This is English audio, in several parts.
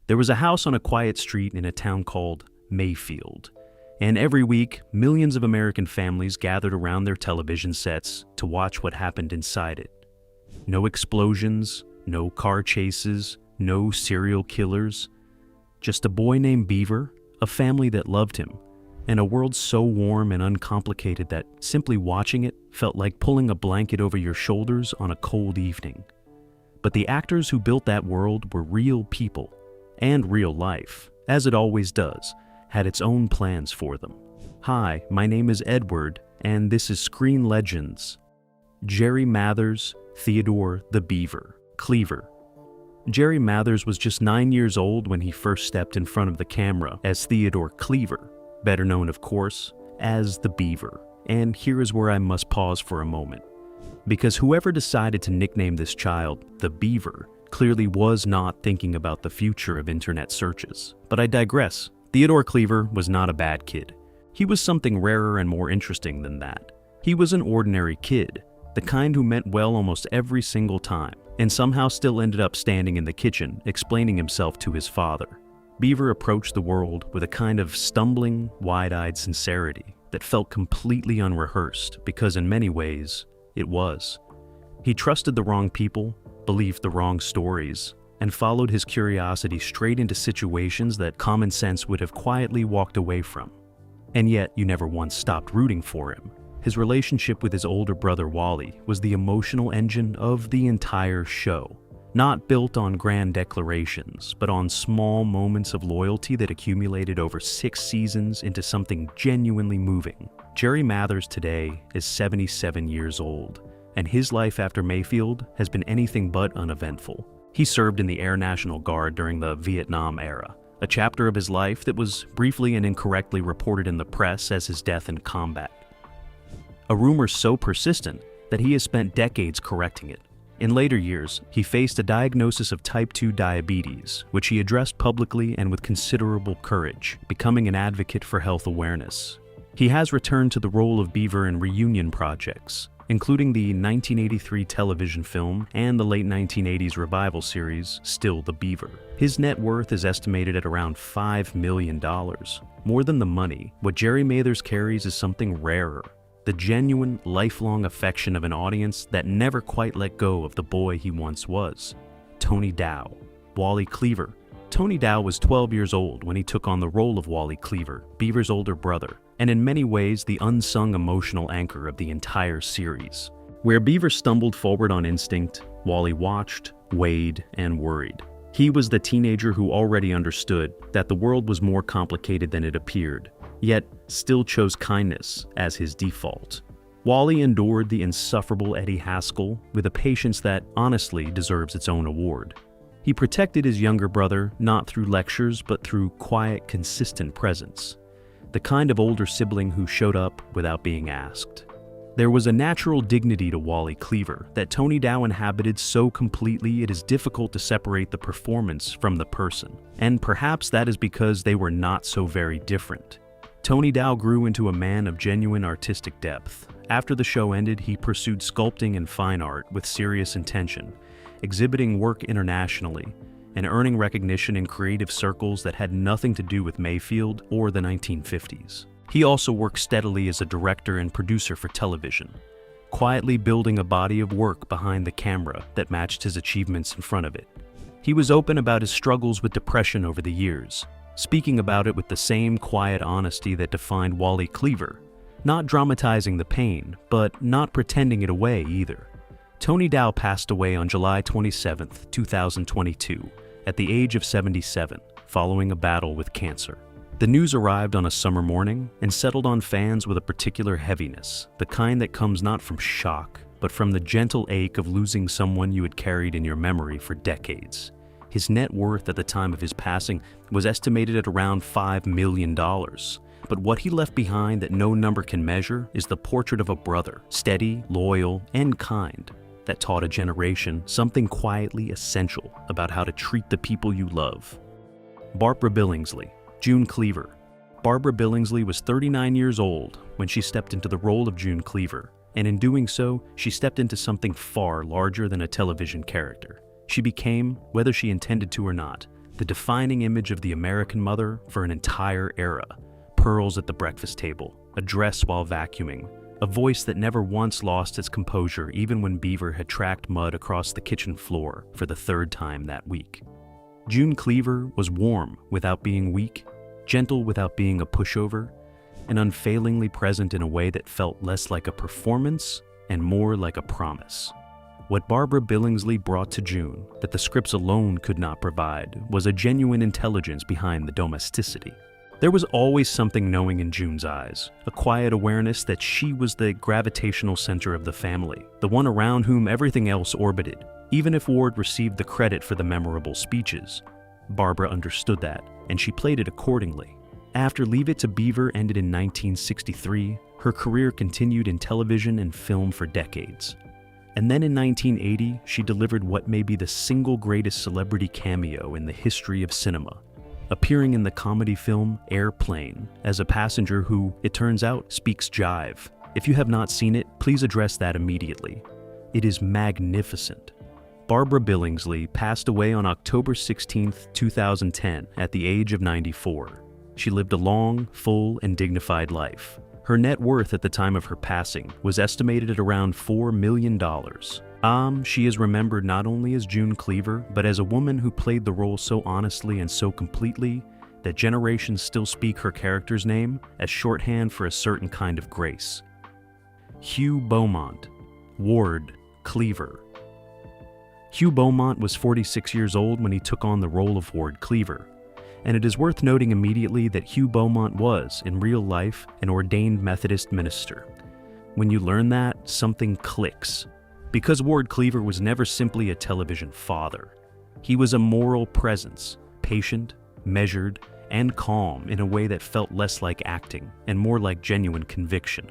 There was a house on a quiet street in a town called Mayfield, and every week, millions of American families gathered around their television sets to watch what happened inside it. No explosions, no car chases, no serial killers. Just a boy named Beaver, a family that loved him, and a world so warm and uncomplicated that simply watching it felt like pulling a blanket over your shoulders on a cold evening. But the actors who built that world were real people, and real life, as it always does, had its own plans for them. Hi, my name is Edward, and this is Screen Legends. Jerry Mathers, Theodore the Beaver, Cleaver. Jerry Mathers was just 9 years old when he first stepped in front of the camera as Theodore Cleaver, better known, of course, as the Beaver. And here is where I must pause for a moment, because whoever decided to nickname this child the Beaver clearly was not thinking about the future of internet searches. But I digress. Theodore Cleaver was not a bad kid. He was something rarer and more interesting than that. He was an ordinary kid, the kind who meant well almost every single time, and somehow still ended up standing in the kitchen explaining himself to his father. Beaver approached the world with a kind of stumbling, wide-eyed sincerity that felt completely unrehearsed because in many ways, it was. He trusted the wrong people, believed the wrong stories, and followed his curiosity straight into situations that common sense would have quietly walked away from. And yet, you never once stopped rooting for him. His relationship with his older brother Wally was the emotional engine of the entire show, not built on grand declarations, but on small moments of loyalty that accumulated over 6 seasons into something genuinely moving. Jerry Mathers today is 77 years old, and his life after Mayfield has been anything but uneventful. He served in the Air National Guard during the Vietnam era, a chapter of his life that was briefly and incorrectly reported in the press as his death in combat. A rumor so persistent that he has spent decades correcting it. In later years, he faced a diagnosis of type 2 diabetes, which he addressed publicly and with considerable courage, becoming an advocate for health awareness. He has returned to the role of Beaver in reunion projects, including the 1983 television film and the late 1980s revival series, Still the Beaver. His net worth is estimated at around $5 million. More than the money, what Jerry Mathers carries is something rarer: the genuine, lifelong affection of an audience that never quite let go of the boy he once was. Tony Dow, Wally Cleaver. Tony Dow was 12 years old when he took on the role of Wally Cleaver, Beaver's older brother, and in many ways the unsung emotional anchor of the entire series. Where Beaver stumbled forward on instinct, Wally watched, weighed, and worried. He was the teenager who already understood that the world was more complicated than it appeared, yet still chose kindness as his default. Wally endured the insufferable Eddie Haskell with a patience that honestly deserves its own award. He protected his younger brother not through lectures but through quiet, consistent presence, the kind of older sibling who showed up without being asked. There was a natural dignity to Wally Cleaver that Tony Dow inhabited so completely it is difficult to separate the performance from the person, and perhaps that is because they were not so very different. Tony Dow grew into a man of genuine artistic depth. After the show ended, he pursued sculpting and fine art with serious intention, exhibiting work internationally, and earning recognition in creative circles that had nothing to do with Mayfield or the 1950s. He also worked steadily as a director and producer for television, quietly building a body of work behind the camera that matched his achievements in front of it. He was open about his struggles with depression over the years, speaking about it with the same quiet honesty that defined Wally Cleaver, not dramatizing the pain, but not pretending it away either. Tony Dow passed away on July 27, 2022, at the age of 77, following a battle with cancer. The news arrived on a summer morning and settled on fans with a particular heaviness, the kind that comes not from shock, but from the gentle ache of losing someone you had carried in your memory for decades. His net worth at the time of his passing was estimated at around $5 million. But what he left behind that no number can measure is the portrait of a brother, steady, loyal, and kind, that taught a generation something quietly essential about how to treat the people you love. Barbara Billingsley, June Cleaver. Barbara Billingsley was 39 years old when she stepped into the role of June Cleaver, and in doing so, she stepped into something far larger than a television character. She became, whether she intended to or not, the defining image of the American mother for an entire era. Pearls at the breakfast table, a dress while vacuuming, a voice that never once lost its composure even when Beaver had tracked mud across the kitchen floor for the third time that week. June Cleaver was warm without being weak, gentle without being a pushover, and unfailingly present in a way that felt less like a performance and more like a promise. What Barbara Billingsley brought to June that the scripts alone could not provide was a genuine intelligence behind the domesticity. There was always something knowing in June's eyes, a quiet awareness that she was the gravitational center of the family, the one around whom everything else orbited, even if Ward received the credit for the memorable speeches. Barbara understood that, and she played it accordingly. After Leave It to Beaver ended in 1963, her career continued in television and film for decades. And then in 1980, she delivered what may be the single greatest celebrity cameo in the history of cinema, appearing in the comedy film Airplane as a passenger who, it turns out, speaks jive. If you have not seen it, please address that immediately. It is magnificent. Barbara Billingsley passed away on October 16, 2010, at the age of 94. She lived a long, full, and dignified life. Her net worth at the time of her passing was estimated at around $4 million. She is remembered not only as June Cleaver, but as a woman who played the role so honestly and so completely that generations still speak her character's name as shorthand for a certain kind of grace. Hugh Beaumont, Ward Cleaver. Hugh Beaumont was 46 years old when he took on the role of Ward Cleaver, and it is worth noting immediately that Hugh Beaumont was, in real life, an ordained Methodist minister. When you learn that, something clicks. Because Ward Cleaver was never simply a television father. He was a moral presence, patient, measured, and calm in a way that felt less like acting and more like genuine conviction.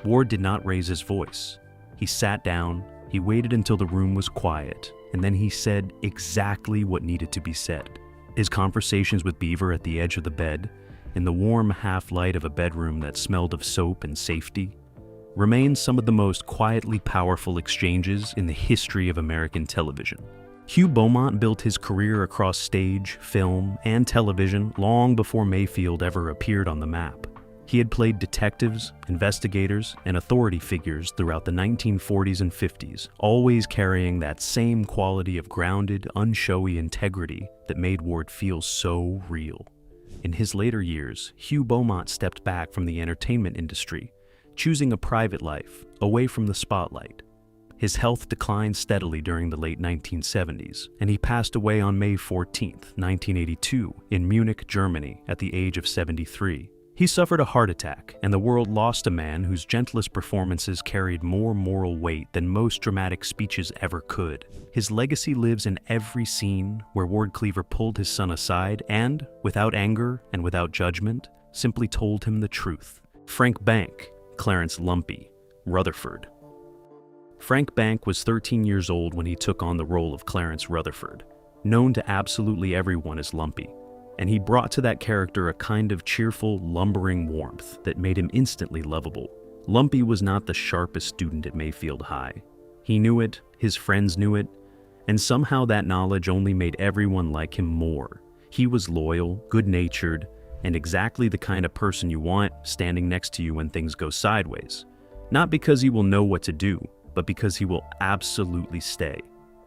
Ward did not raise his voice. He sat down, he waited until the room was quiet, and then he said exactly what needed to be said. His conversations with Beaver at the edge of the bed, in the warm half-light of a bedroom that smelled of soap and safety, remain some of the most quietly powerful exchanges in the history of American television. Hugh Beaumont built his career across stage, film, and television long before Mayfield ever appeared on the map. He had played detectives, investigators, and authority figures throughout the 1940s and 50s, always carrying that same quality of grounded, unshowy integrity that made Ward feel so real. In his later years, Hugh Beaumont stepped back from the entertainment industry, choosing a private life, away from the spotlight. His health declined steadily during the late 1970s, and he passed away on May 14, 1982, in Munich, Germany, at the age of 73. He suffered a heart attack, and the world lost a man whose gentlest performances carried more moral weight than most dramatic speeches ever could. His legacy lives in every scene where Ward Cleaver pulled his son aside and, without anger and without judgment, simply told him the truth. Frank Bank, Clarence "Lumpy" Rutherford. Frank Bank was 13 years old when he took on the role of Clarence Rutherford, known to absolutely everyone as Lumpy, and he brought to that character a kind of cheerful, lumbering warmth that made him instantly lovable. Lumpy was not the sharpest student at Mayfield High. He knew it, his friends knew it, and somehow that knowledge only made everyone like him more. He was loyal, good-natured, and exactly the kind of person you want standing next to you when things go sideways. Not because he will know what to do, but because he will absolutely stay.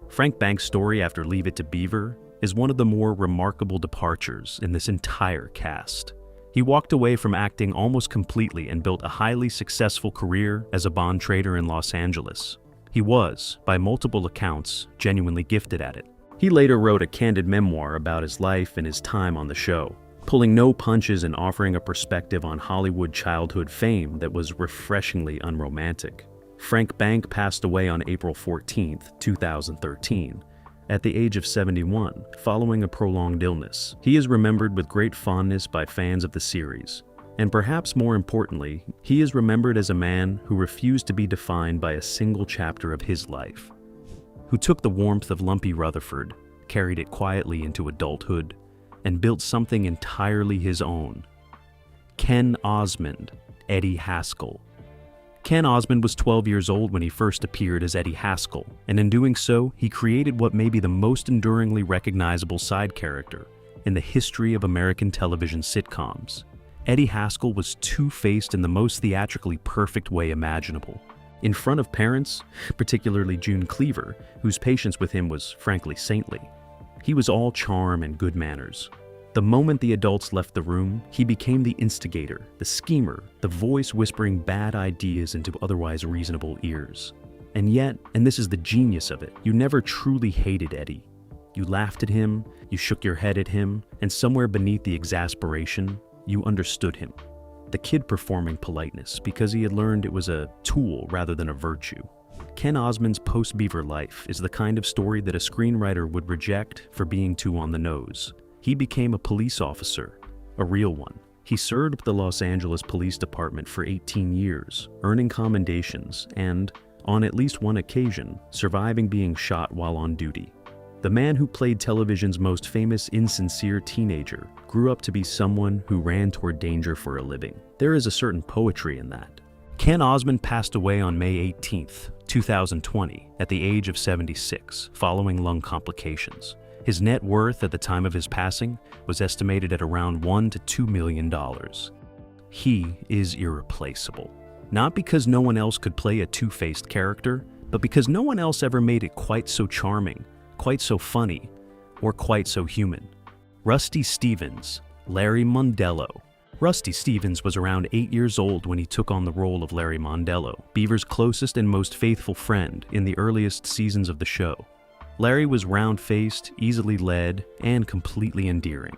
Frank Bank's story after Leave It to Beaver is one of the more remarkable departures in this entire cast. He walked away from acting almost completely and built a highly successful career as a bond trader in Los Angeles. He was, by multiple accounts, genuinely gifted at it. He later wrote a candid memoir about his life and his time on the show, pulling no punches and offering a perspective on Hollywood childhood fame that was refreshingly unromantic. Frank Bank passed away on April 14, 2013, at the age of 71, following a prolonged illness. He is remembered with great fondness by fans of the series, and perhaps more importantly, he is remembered as a man who refused to be defined by a single chapter of his life, who took the warmth of Lumpy Rutherford, carried it quietly into adulthood, and built something entirely his own. Ken Osmond, Eddie Haskell, Ken Osmond was 12 years old when he first appeared as Eddie Haskell, and in doing so, he created what may be the most enduringly recognizable side character in the history of American television sitcoms. Eddie Haskell was two-faced in the most theatrically perfect way imaginable. In front of parents, particularly June Cleaver, whose patience with him was frankly saintly, he was all charm and good manners. The moment the adults left the room, he became the instigator, the schemer, the voice whispering bad ideas into otherwise reasonable ears. And yet, and this is the genius of it, you never truly hated Eddie. You laughed at him, you shook your head at him, and somewhere beneath the exasperation, you understood him. The kid performing politeness because he had learned it was a tool rather than a virtue. Ken Osmond's post-Beaver life is the kind of story that a screenwriter would reject for being too on the nose. He became a police officer, a real one. He served with the Los Angeles Police Department for 18 years, earning commendations and, on at least one occasion, surviving being shot while on duty. The man who played television's most famous insincere teenager grew up to be someone who ran toward danger for a living. There is a certain poetry in that. Ken Osmond passed away on May 18th, 2020, at the age of 76, following lung complications. His net worth at the time of his passing was estimated at around $1 to $2 million. He is irreplaceable. Not because no one else could play a two-faced character, but because no one else ever made it quite so charming, quite so funny, or quite so human. Rusty Stevens, Larry Mondello. Rusty Stevens was around 8 years old when he took on the role of Larry Mondello, Beaver's closest and most faithful friend in the earliest seasons of the show. Larry was round-faced, easily led, and completely endearing.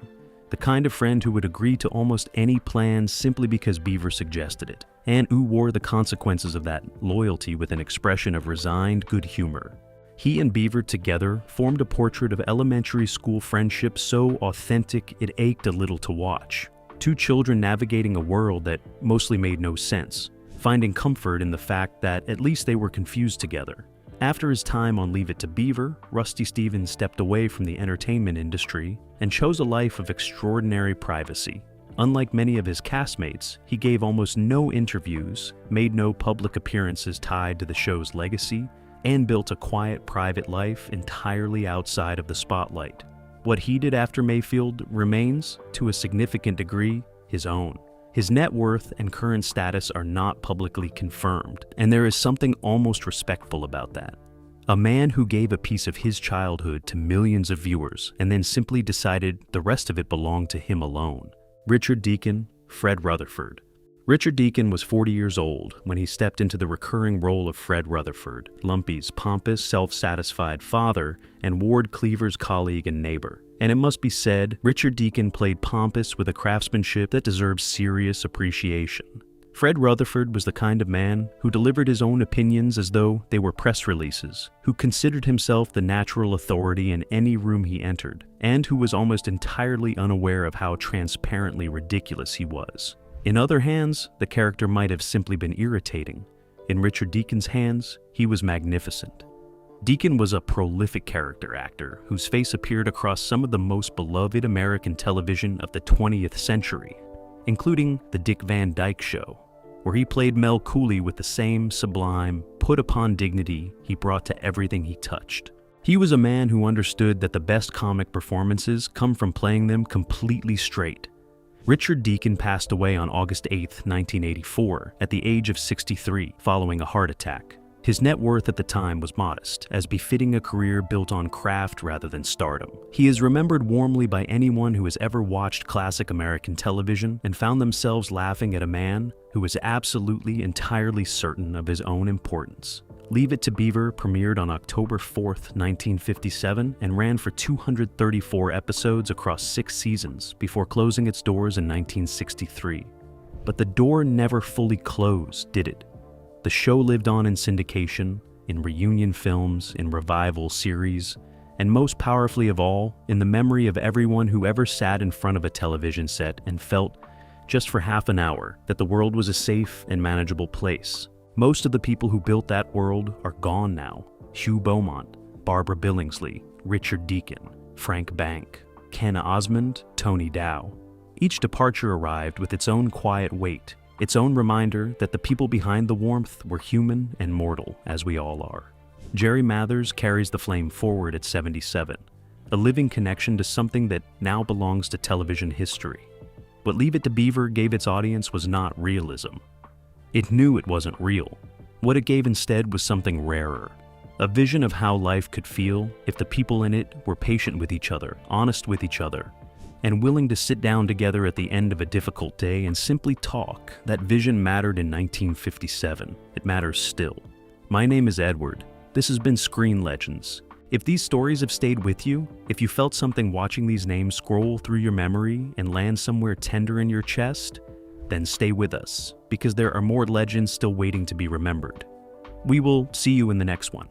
The kind of friend who would agree to almost any plan simply because Beaver suggested it, and who wore the consequences of that loyalty with an expression of resigned good humor. He and Beaver together formed a portrait of elementary school friendship so authentic it ached a little to watch. Two children navigating a world that mostly made no sense, finding comfort in the fact that at least they were confused together. After his time on Leave It to Beaver, Rusty Stevens stepped away from the entertainment industry and chose a life of extraordinary privacy. Unlike many of his castmates, he gave almost no interviews, made no public appearances tied to the show's legacy, and built a quiet, private life entirely outside of the spotlight. What he did after Mayfield remains, to a significant degree, his own. His net worth and current status are not publicly confirmed, and there is something almost respectful about that. A man who gave a piece of his childhood to millions of viewers and then simply decided the rest of it belonged to him alone. Richard Deacon, Fred Rutherford. Richard Deacon was 40 years old when he stepped into the recurring role of Fred Rutherford, Lumpy's pompous, self-satisfied father and Ward Cleaver's colleague and neighbor. And it must be said, Richard Deacon played pompous with a craftsmanship that deserves serious appreciation. Fred Rutherford was the kind of man who delivered his own opinions as though they were press releases, who considered himself the natural authority in any room he entered, and who was almost entirely unaware of how transparently ridiculous he was. In other hands, the character might have simply been irritating. In Richard Deacon's hands, he was magnificent. Deacon was a prolific character actor whose face appeared across some of the most beloved American television of the 20th century, including The Dick Van Dyke Show, where he played Mel Cooley with the same sublime, put-upon dignity he brought to everything he touched. He was a man who understood that the best comic performances come from playing them completely straight. Richard Deacon passed away on August 8, 1984, at the age of 63, following a heart attack. His net worth at the time was modest, as befitting a career built on craft rather than stardom. He is remembered warmly by anyone who has ever watched classic American television and found themselves laughing at a man who was absolutely, entirely certain of his own importance. Leave It to Beaver premiered on October 4, 1957, and ran for 234 episodes across 6 seasons before closing its doors in 1963. But the door never fully closed, did it? The show lived on in syndication, in reunion films, in revival series, and most powerfully of all, in the memory of everyone who ever sat in front of a television set and felt, just for half an hour, that the world was a safe and manageable place. Most of the people who built that world are gone now. Hugh Beaumont, Barbara Billingsley, Richard Deacon, Frank Bank, Ken Osmond, Tony Dow. Each departure arrived with its own quiet weight, its own reminder that the people behind the warmth were human and mortal, as we all are. Jerry Mathers carries the flame forward at 77, a living connection to something that now belongs to television history. What Leave It to Beaver gave its audience was not realism. It knew it wasn't real. What it gave instead was something rarer, a vision of how life could feel if the people in it were patient with each other, honest with each other, and willing to sit down together at the end of a difficult day and simply talk. That vision mattered in 1957. It matters still. My name is Edward. This has been Screen Legends. If these stories have stayed with you, if you felt something watching these names scroll through your memory and land somewhere tender in your chest, then stay with us, because there are more legends still waiting to be remembered. We will see you in the next one.